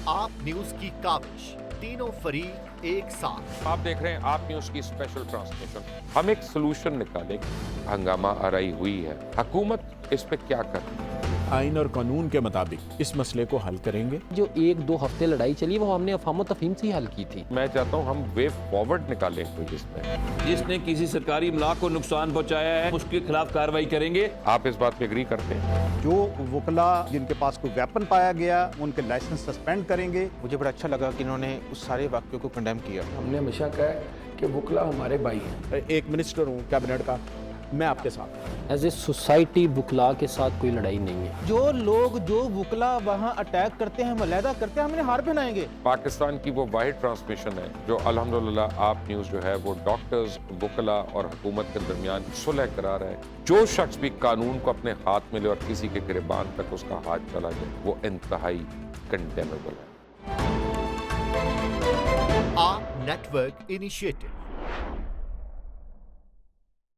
आप न्यूज की काविश, तीनों फरीक एक साथ। आप देख रहे हैं आप न्यूज की स्पेशल ट्रांसमिशन। हम एक सोल्यूशन निकालेंगे। हंगामा आराई हुई है, हुकूमत इस पे क्या कर रही है? आइन और कानून के मुताबिक इस मसले को हल करेंगे। जो 1-2 हफ्ते लड़ाई चली वो हमने अफाम तफहीम से ही हल की थी। मैं चाहता हूँ हम वे फॉरवर्ड निकालें कोई इसमें। जिसने किसी सरकारी इमलाक को नुकसान पहुंचाया है उसके खिलाफ कार्रवाई करेंगे। आप इस बात पे एग्री करते हैं? जो वकला जिनके पास कोई वेपन पाया गया उनके लाइसेंस सस्पेंड करेंगे। मुझे बड़ा अच्छा लगा कि इन्होंने उस सारे वाक्यों को कंडेम किया। हमने हमेशा कहा है कि वकला हमारे भाई हैं। एक मिनिस्टर हूँ कैबिनेट का, मैं आपके साथ। एज ए सोसाइटी वकला के साथ कोई लड़ाई नहीं है। जो लोग जो वकला वहाँ अटैक करते हैं, मलहदा करते हैं, हमने हार पहनाएंगे। पाकिस्तान की वो वाहिद ट्रांसमिशन है जो अल्हम्दुलिल्लाह आप न्यूज जो है वो डॉक्टर्स, वकला और हुकूमत के दरमियान सुलह करा रहा है। जो शख्स भी कानून को अपने हाथ में ले और किसी के गिरबान तक उसका हाथ चला जाए वो इंतहाई कंडेमेबल है। आप नेटवर्क इनिशिएटिव।